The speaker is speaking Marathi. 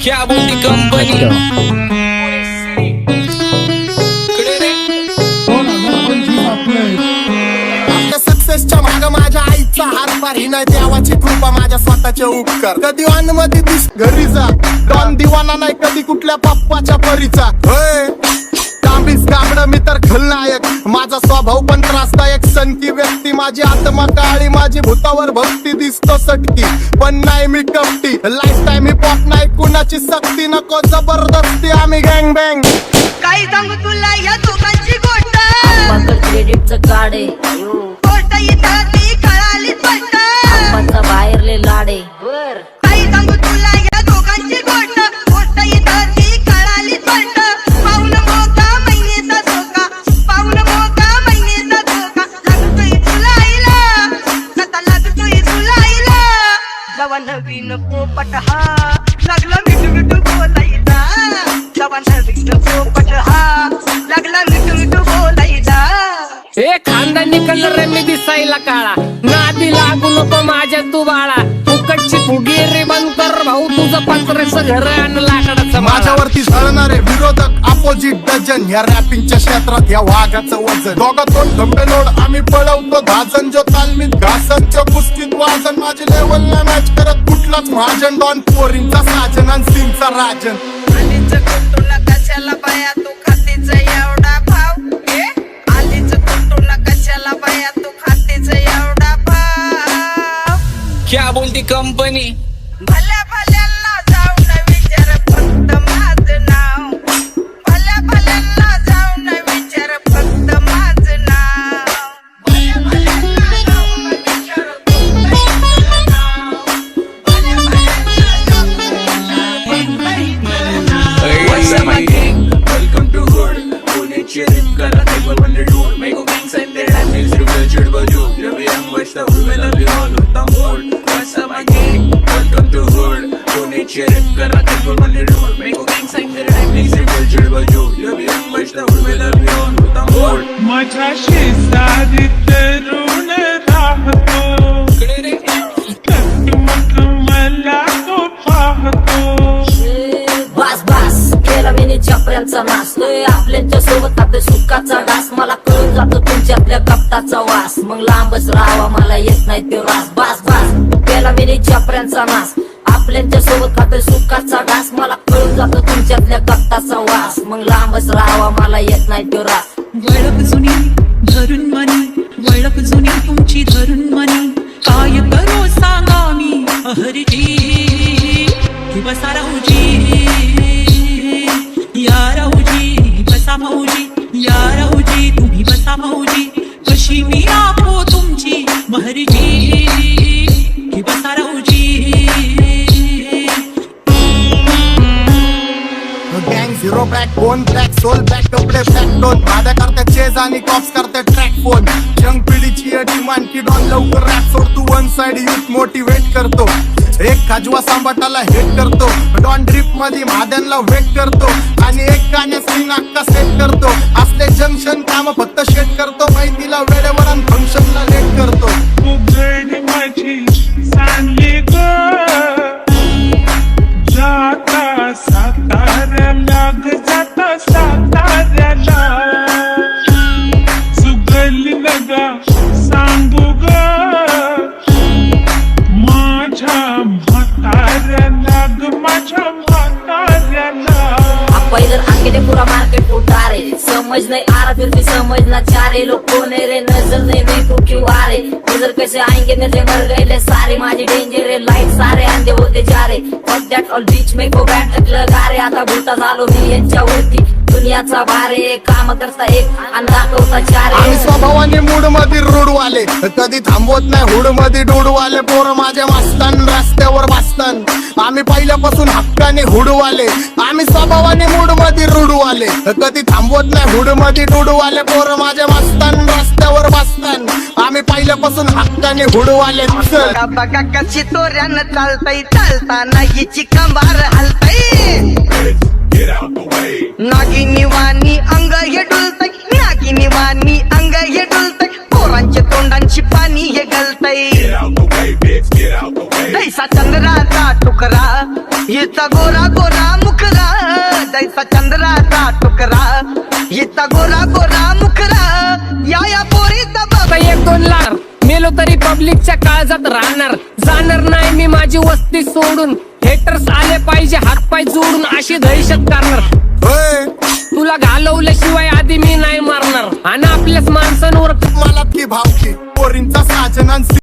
क्या बोलती कंपनी सक्सेसच्या माग माझ्या आईचा हातभार ही नाही देवाची कृपा माझ्या स्वतःचे उपकार कधी वानमध्ये दिस घरी जा डॉन दिवाना नाही कधी कुठल्या पप्पाच्या परीचा कांबीस गाबड मी तर खलनायक माझा स्वभाव पण त्रासदायक सनकी व्यक्ती माझी आत्मा काळी माझी भूतावर भक्ती दिसतो सटकी पण नाही मी कपटी लाईफ टाइम ही पॉप नाही कुणाची सक्ती नको जबरदस्ती आम्ही गँग बँग काही सांगू तुला या दोघांची गोष्ट क्रेडिटचं काढे गोष्ट इथं ती कळाली स्पष्ट आप्पाचा बाहेरले लाडे काही सांगू तुला या दोघांची गोष्ट गोष्ट इथं ती कळाली स्पष्ट पाऊल मोका महिनेचा धोका पाऊल मोका महिनेचा धोका लागतोय तुला आईला कथा लागतोय तुला आईला जवा नवीन पोपट हा लागला मिठू मिठू बोलायचा जवा नवीन पोपट हा लागला मिठू मिठू बोलायचा ए खानदानी कलर रे मी दिसायला काळा नादी लागू नको माझ्या तू बाळा फुकटची फुगी रे बंद कर भाऊ तुझं पत्रेचं घर आणि लाकडाचं माझ्यावरती झळणारे विरोधक अपोजिट डझन या रॅपिंगच्या क्षेत्रात या वाघाचं वजन दोघातून खंबे लोड आम्ही पळवतो धाजन जो तालमीत घासनच्या कुस्तीत वाजन माझी लेवल ना मॅच करत कुठलाच महाजन डॉन पोरींचा साजन आणि सीनचा राजन आलीच कुटुला कशाला बाया तू खातीच एवढा भाव आलीच कुटुला कशाला बाया तू खातीच एवढा भाव क्या बोलती कंपनी भल्या भल्यांना जाऊन विचार फक्त माझं नाव भल्या भल्यांना जाऊन विचार फक्त माझं नाव भल्या भल्यांना जाऊन विचार फक्त माझं नाव भल्या भल्यांना जाऊन What's up, my gang? Welcome to Hood. Pune cherry kara table when they do. Make a gang sign there and makes you feel chilled by you. Love you, I'm West of Hood. Love you all with the mood. What's up, my gang? Welcome to Hood. Pune cherry kara table when they do. Make a gang sign there and makes you feel chilled by you. Love you, I'm West of Hood. Love you all with the mood. माझ्या शेजारी तरुण राहतो मग मला तो पाहतो बस बस केला मी चपऱ्यांचा नाश आपल्याच्या सोबत आपल्या सुखाचा घास मला कळून जातो तुमच्यातल्या कपटाचा वास मग लांबच राहावा मला येत नाही तो रास बस बस केला मी चपऱ्यांचा नाश आपल्याच्या सोबत आपल्या सुखाचा घास मला कळून जातो तुमच्यातल्या कपटाचा वास मग लांबच राहावा मला येत नाही तो रास वळख जुनी धरून मनी वळख जुनी तुमची धरून मनी काय करू सांगा मी अहरजी की बसा राहूजी या राहूजी बसा भाऊजी या राहूजी तुम्ही बसा भाऊजी कशी मी आपो तुमची महरजी की बसा राहूजी गँग zero back bone black soul back कपडे बॅक डोन भाड्या करते चेज आणि कॉप्स करते ट्रॅक फोन यंग पिढीची डिमांड की डॉन लवकर रॅप सोड तू वन साइड युथ मोटिवेट करतो एक खाजवा सांबाटाला हेट करतो डॉन ड्रिप मध्ये महाद्यांना वेट करतो आणि एक गाण्यास मी नाक्का सेट करतो असले जंक्शन काम फक्त शेट करतो माहितीला वेळेवर आणि फंक्शनला लेट करतो उघड माझी सांगली ग जाता साताऱ्याला ग जाता साताऱ्याला सुगली नगा सांगू ग माझ्या म्हाताऱ्याला ग माझ्या म्हाताऱ्याला पहिलं आंकेटे पुरा मार्केट उतारे समझ नहीं आ रहा फिर भी समझना चाह रहे लोग कौन है रे नजर नहीं मेरे को क्यों आ रहे नजर कैसे आएंगे नजर मर गए ले सारे माझे डेंजर है लाइट सारे अंधे होते जा रहे फक दैट ऑल बीच में को बैठक लगा रे आता भूलता झालो मी यांच्यावरती दुनियाचा भारे काम करता एक आणि दाखवता चार आम्ही स्वभावाने मूड मध्ये रूडवाले कधी थांबवत नाही हुड मध्ये डोडवाले पोरं माझ्या मस्तान रस्त्यावर बसतान आम्ही पहिल्यापासून हक्काने हुडवाले आम्ही स्वभावाने मूड मध्ये रूडवाले कधी थांबवत नाही हुड मध्ये डोडवाले पोरं माझ्या मस्तान रस्त्यावर बसतान आम्ही पहिल्यापासून हक्काने हुडवाले बघा कशी तोऱ्यानं चालतय चालताना हिची कंबार हलतय नागिनी वाणी अंग हे डुलतय नागिनी वाणी अंग हे डुलतय पोरांच्या तोंडांची पाणी हे गलतय जैसा चंद्राचा तुकडा हिचा गोरा गोरा मुखरा जैसा चंद्राचा टुकरा हिचा गोरा गोरा मुखरा या पोरीचा आता 1-2 लाख मेलो तरी पब्लिकच्या काळजात राहणार जाणार नाही मी माझी वस्ती सोडून हेटर्स आले पाहिजे हातपाय जोडून अशी दहशत करणार होय तुला घालवल्याशिवाय आधी मी नाही मारणार आणि आपल्याच माणसांवर मला की भावकी पोरींचा साजनांची